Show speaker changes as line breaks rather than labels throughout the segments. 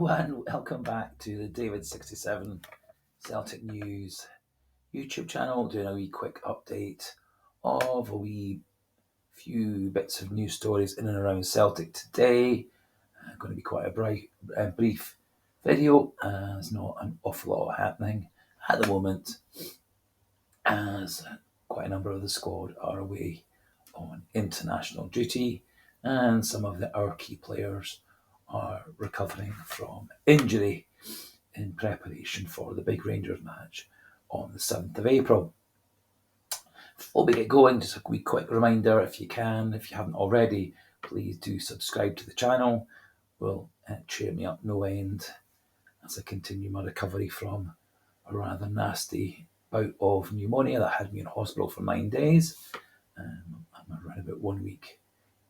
Hello and welcome back to the David67 Celtic News YouTube channel, doing a wee quick update of a wee few bits of news stories in and around Celtic today. Going to be quite a brief video, there's not an awful lot happening at the moment, as quite a number of the squad are away on international duty, and some of our key players are recovering from injury in preparation for the big Rangers match on the 7th of April. Before we get going, just a wee quick reminder, if you haven't already, please do subscribe to the channel. Will cheer me up no end as I continue my recovery from a rather nasty bout of pneumonia that had me in hospital for 9 days. I'm around about 1 week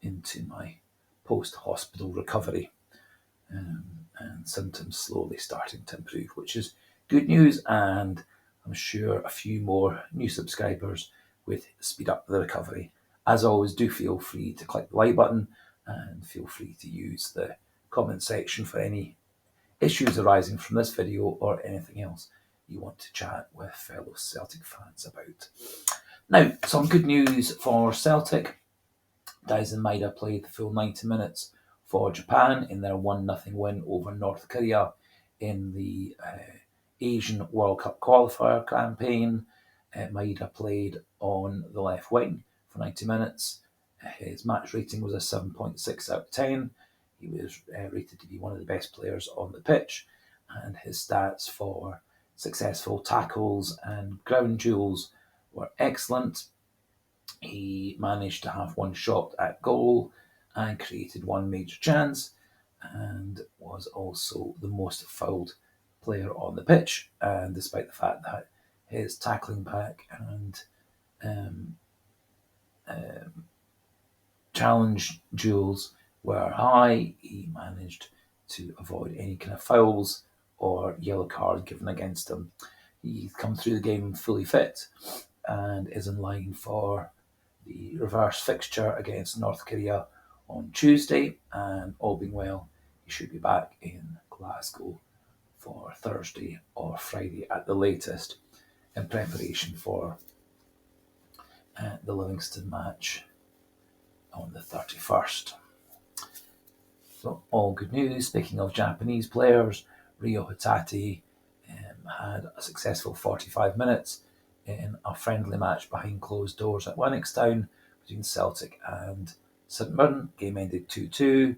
into my post-hospital recovery, and symptoms slowly starting to improve, which is good news, and I'm sure a few more new subscribers with speed up the recovery. As always, do feel free to click the like button and feel free to use the comment section for any issues arising from this video or anything else you want to chat with fellow Celtic fans about. Now, some good news for Celtic. Daisen Maeda played the full 90 minutes for Japan in their 1-0 win over North Korea in the Asian World Cup qualifier campaign. Maeda played on the left wing for 90 minutes. His match rating was a 7.6 out of 10. He was rated to be one of the best players on the pitch, and his stats for successful tackles and ground duels were excellent. He managed to have one shot at goal and created one major chance, and was also the most fouled player on the pitch. And despite the fact that his tackling back and challenge duels were high, he managed to avoid any kind of fouls or yellow card given against him. He's come through the game fully fit and is in line for the reverse fixture against North Korea on Tuesday, and all being well, he should be back in Glasgow for Thursday or Friday at the latest, in preparation for the Livingston match on the 31st. So all good news. Speaking of Japanese players, Ryo Hatate had a successful 45 minutes in a friendly match behind closed doors at Lennoxtown between Celtic and St Mirren. Game ended 2-2.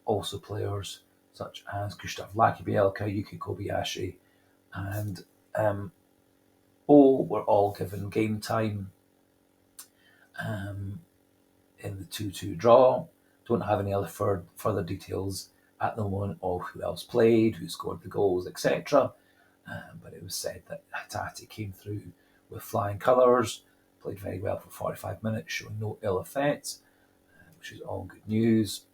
Also players such as Lagerbielke, Kobayashi, and were all given game time in the 2-2 draw. Don't have any other further details at the moment of who else played, who scored the goals, etc. But it was said that Hatate came through with flying colours, played very well for 45 minutes, showing no ill effects, which is all good news.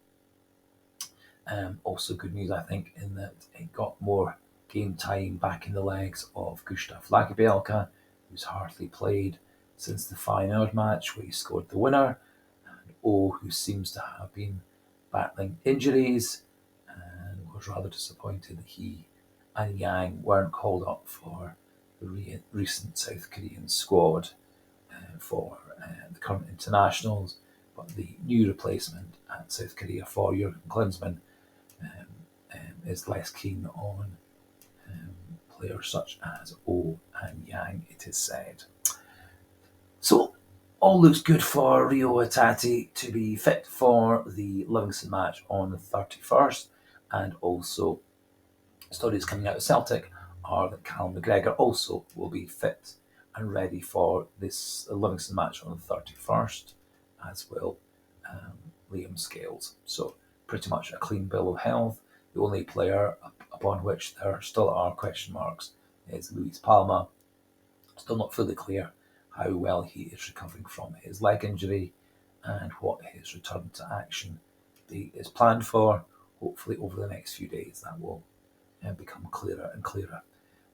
Also good news, I think, in that it got more game time back in the legs of Gustav Lagerbielke, who's hardly played since the Feyenoord match where he scored the winner, and who seems to have been battling injuries and was rather disappointed that he and Yang weren't called up for the recent South Korean squad for the current internationals, but the new replacement at South Korea for Jurgen Klinsmann is less keen on players such as and Yang, it is said. So all looks good for Ryo Hatate to be fit for the Livingston match on the 31st, and also stories coming out of Celtic are that Callum McGregor also will be fit and ready for this Livingston match on the 31st, as will Liam Scales. So pretty much a clean bill of health. The only player upon which there still are question marks is Luis Palma. Still not fully clear how well he is recovering from his leg injury and what his return to action date is planned for. Hopefully over the next few days that will become clearer and clearer.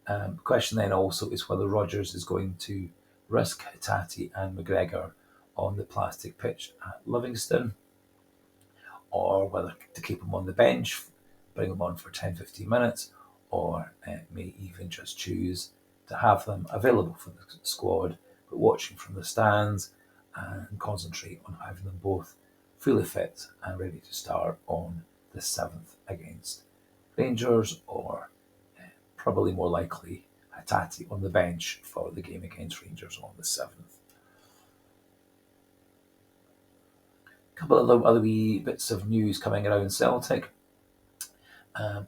The question then also is whether Rodgers is going to risk Hatate and McGregor on the plastic pitch at Livingston, or whether to keep him on the bench bring them on for 10-15 minutes, or may even just choose to have them available for the squad, but watching from the stands and concentrate on having them both fully fit and ready to start on the 7th against Rangers, or probably more likely Hatate on the bench for the game against Rangers on the 7th. A couple of other wee bits of news coming around Celtic.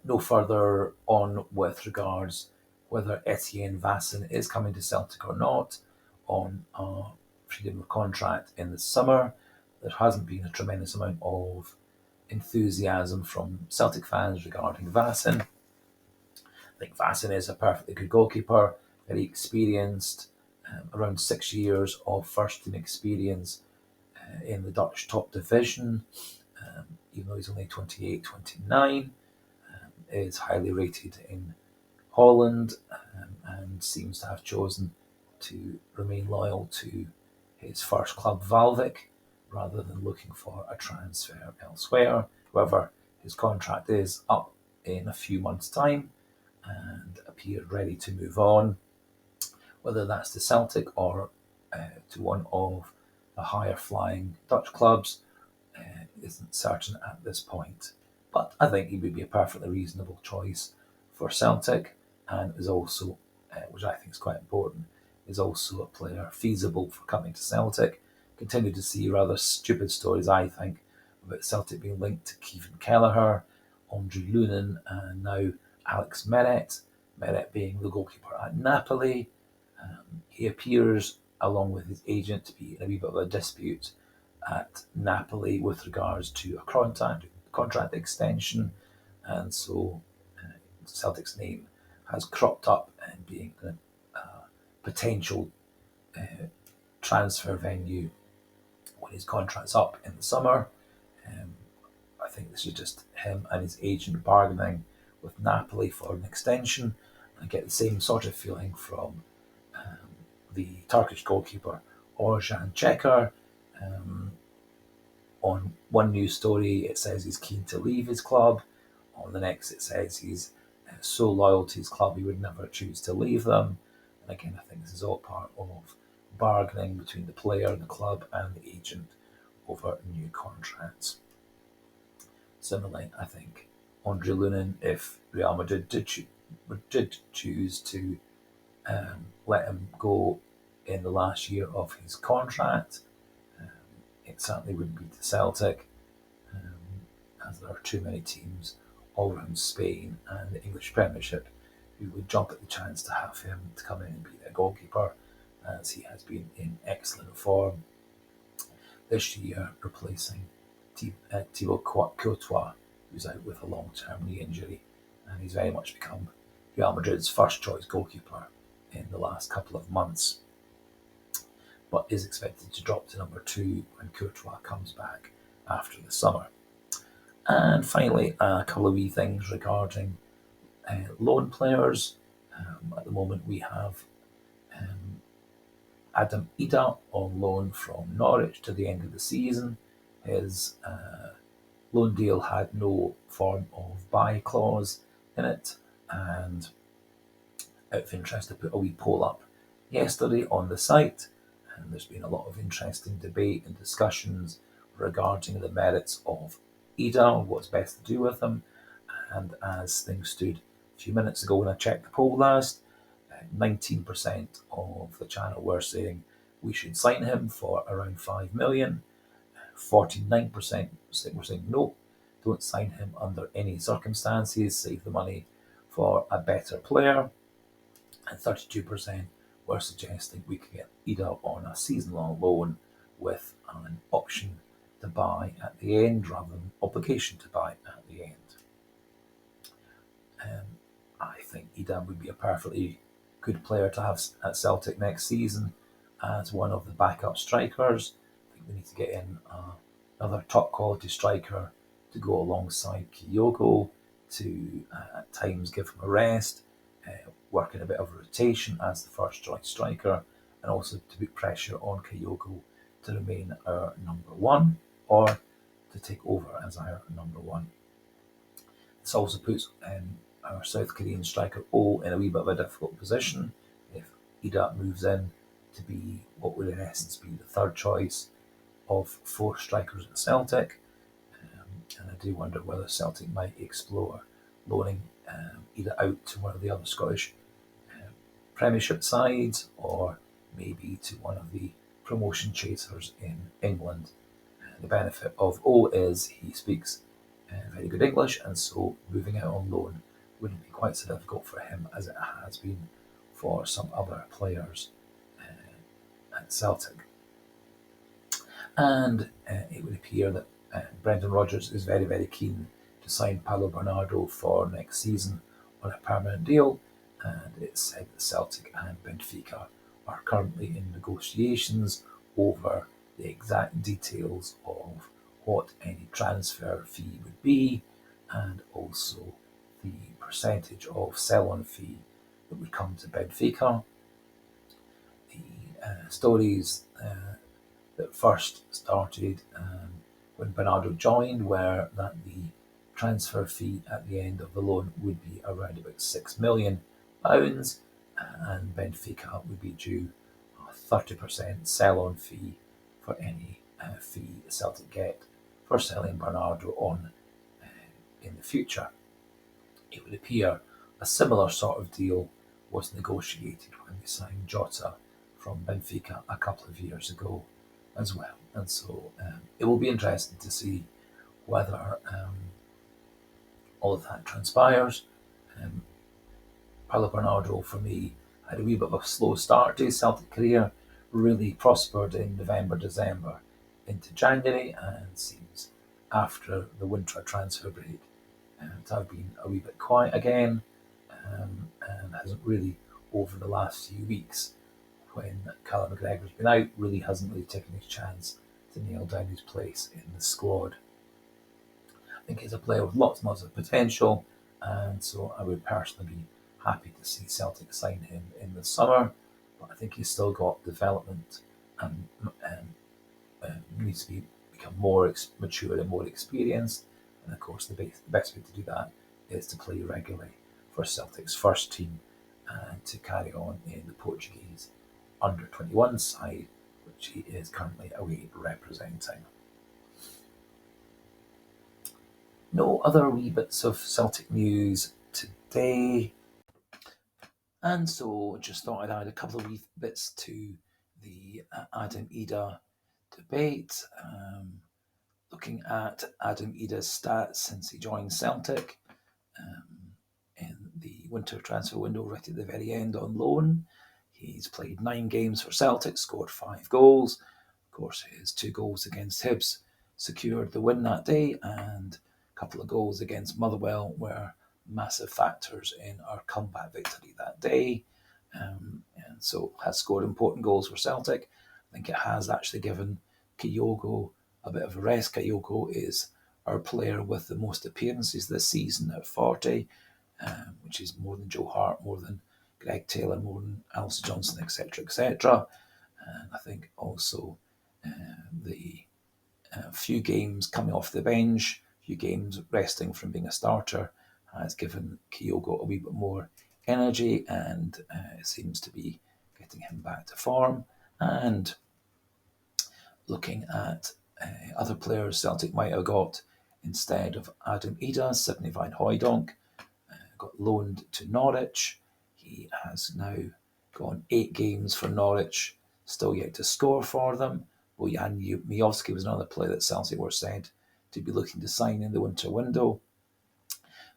No further on with regards whether Etienne Vassin is coming to Celtic or not on a freedom of contract in the summer. There hasn't been a tremendous amount of enthusiasm from Celtic fans regarding Vassin. I think Vassin is a perfectly good goalkeeper, very experienced, around 6 years of first team experience in the Dutch top division, even though he's only 28, 29, is highly rated in Holland, and seems to have chosen to remain loyal to his first club, Valvik, rather than looking for a transfer elsewhere. However, his contract is up in a few months' time and appeared ready to move on. Whether that's to Celtic or to one of the higher flying Dutch clubs isn't certain at this point. But I think he would be a perfectly reasonable choice for Celtic, and is also, which I think is quite important, is also a player feasible for coming to Celtic. Continue to see rather stupid stories, I think, about Celtic being linked to Kevin Kelleher, Andre Lunin, and now Alex Meret. Meret being the goalkeeper at Napoli. He appears, along with his agent, to be in a wee bit of a dispute at Napoli with regards to a contract extension, and so Celtic's name has cropped up and being a potential transfer venue when his contract's up in the summer. I think this is just him and his agent bargaining with Napoli for an extension. I get the same sort of feeling from the Turkish goalkeeper Orjan Çeker. On one news story, it says he's keen to leave his club. On the next, it says he's so loyal to his club he would never choose to leave them. And again, I think this is all part of bargaining between the player, the club, and the agent over new contracts. Similarly, I think Andre Lunin, if Real Madrid did choose to let him go in the last year of his contract, it certainly wouldn't be to Celtic, as there are too many teams all around Spain and the English Premiership who would jump at the chance to have him to come in and be their goalkeeper, as he has been in excellent form this year, replacing Thibaut Courtois, who's out with a long-term knee injury, and he's very much become Real Madrid's first-choice goalkeeper in the last couple of months, but is expected to drop to number 2 when Courtois comes back after the summer. And finally, a couple of wee things regarding loan players. At the moment, we have Adam Idah on loan from Norwich to the end of the season. His loan deal had no form of buy clause in it, and out of interest, I put a wee poll up yesterday on the site, and there's been a lot of interesting debate and discussions regarding the merits of Idah, what's best to do with him. And as things stood a few minutes ago when I checked the poll last, 19% of the channel were saying we should sign him for around 5 million. 49% were saying no, don't sign him under any circumstances, save the money for a better player. And 32% were suggesting we could get Idah on a season-long loan with an option to buy at the end rather than obligation to buy at the end. I think Idah would be a perfectly good player to have at Celtic next season as one of the backup strikers. I think we need to get in another top quality striker to go alongside Kyogo to at times give him a rest, work in a bit of a rotation as the first choice striker, and also to put pressure on Kyogo to remain our number 1 or to take over as our number 1. This also puts our South Korean striker O in a wee bit of a difficult position if Idah moves in to be what would in essence be the third choice of 4 strikers at Celtic. And I do wonder whether Celtic might explore loaning Idah out to one of the other Scottish Premiership sides, or maybe to one of the promotion chasers in England. The benefit of O is he speaks very good English, and so moving out on loan wouldn't be quite so difficult for him as it has been for some other players at Celtic. And it would appear that Brendan Rodgers is very, very keen to sign Paulo Bernardo for next season on a permanent deal, and it's said that Celtic and Benfica are currently in negotiations over the exact details of what any transfer fee would be, and also the percentage of sell-on fee that would come to Benfica. The stories that first started when Bernardo joined were that the transfer fee at the end of the loan would be around about £6 million, and Benfica would be due a 30% sell-on fee for any fee Celtic get for selling Bernardo on in the future. It would appear a similar sort of deal was negotiated when they signed Jota from Benfica a couple of years ago as well. And so it will be interesting to see whether all of that transpires. Paulo Bernardo, for me, had a wee bit of a slow start to his Celtic career, really prospered in November, December into January, and seems after the winter transfer break to have been a wee bit quiet again, and hasn't really, over the last few weeks, when Callum McGregor's been out, really hasn't really taken his chance to nail down his place in the squad. I think he's a player with lots and lots of potential, and so I would personally be happy to see Celtic sign him in the summer, but I think he's still got development and needs to become more mature and more experienced. And of course, the best way to do that is to play regularly for Celtic's first team and to carry on in the Portuguese under-21 side, which he is currently away representing. No other wee bits of Celtic news today. And so just thought I'd add a couple of wee bits to the Adam Idah debate. Looking at Adam Idah's stats since he joined Celtic in the winter transfer window right at the very end on loan. He's played 9 games for Celtic, scored 5 goals. Of course, his 2 goals against Hibs secured the win that day, and a couple of goals against Motherwell were massive factors in our comeback victory that day. And so has scored important goals for Celtic. I think it has actually given Kyogo a bit of a rest. Kyogo is our player with the most appearances this season at 40, which is more than Joe Hart, more than Greg Taylor, more than Alistair Johnson, etc., etc. And I think also the few games coming off the bench, few games resting from being a starter, has given Kyogo a wee bit more energy, and it seems to be getting him back to form. And looking at other players Celtic might have got instead of Adam Idah, Sidney van Hooijdonk got loaned to Norwich. He has now gone 8 games for Norwich, still yet to score for them. Bojan Miovski was another player that Celtic were said to be looking to sign in the winter window.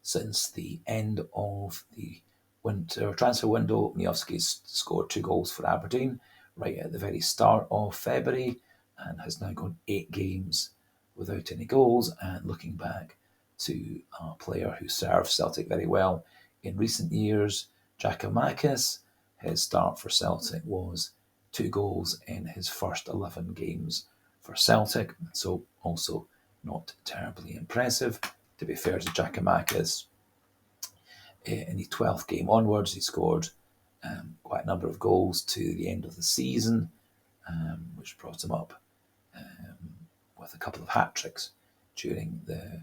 Since the end of the winter transfer window, Miovski's scored 2 goals for Aberdeen right at the very start of February, and has now gone 8 games without any goals. And looking back to a player who served Celtic very well in recent years, Giakoumakis, his start for Celtic was 2 goals in his first 11 games for Celtic, so also not terribly impressive. To be fair to Giakoumakis, in the 12th game onwards, he scored quite a number of goals to the end of the season, which brought him up with a couple of hat-tricks during the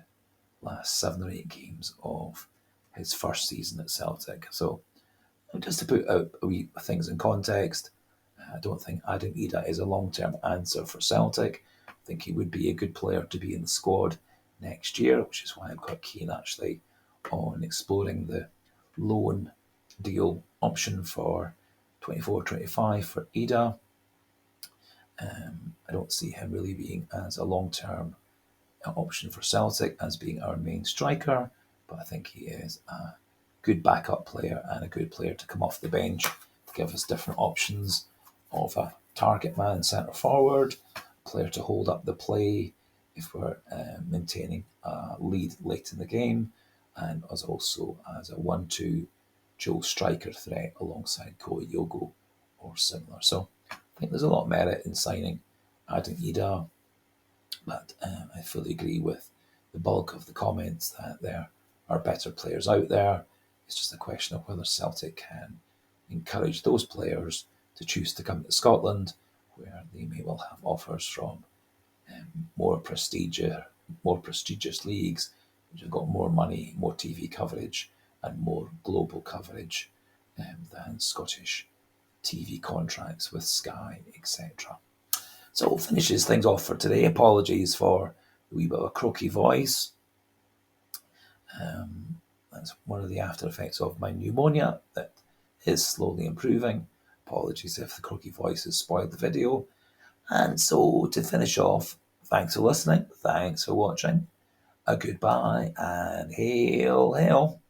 last 7 or 8 games of his first season at Celtic. So just to put out a wee things in context, I don't think adding Idah is a long-term answer for Celtic. I think he would be a good player to be in the squad next year, which is why I'm quite keen actually on exploring the loan deal option for 24-25 for Idah. I don't see him really being as a long-term option for Celtic as being our main striker, but I think he is a good backup player and a good player to come off the bench to give us different options of a target man centre forward, player to hold up the play if we're maintaining a lead late in the game, and as also as a 1-2 dual striker threat alongside Kobayashi or similar. So I think there's a lot of merit in signing adding Idah, but I fully agree with the bulk of the comments that there are better players out there. It's just a question of whether Celtic can encourage those players to choose to come to Scotland, where they may well have offers from more prestigious leagues, which have got more money, more TV coverage, and more global coverage than Scottish TV contracts with Sky, etc. So finishes things off for today. Apologies for a wee bit of a croaky voice. That's one of the after effects of my pneumonia that is slowly improving. Apologies if the croaky voice has spoiled the video. And so to finish off, thanks for listening, thanks for watching, a goodbye, and hail, hail.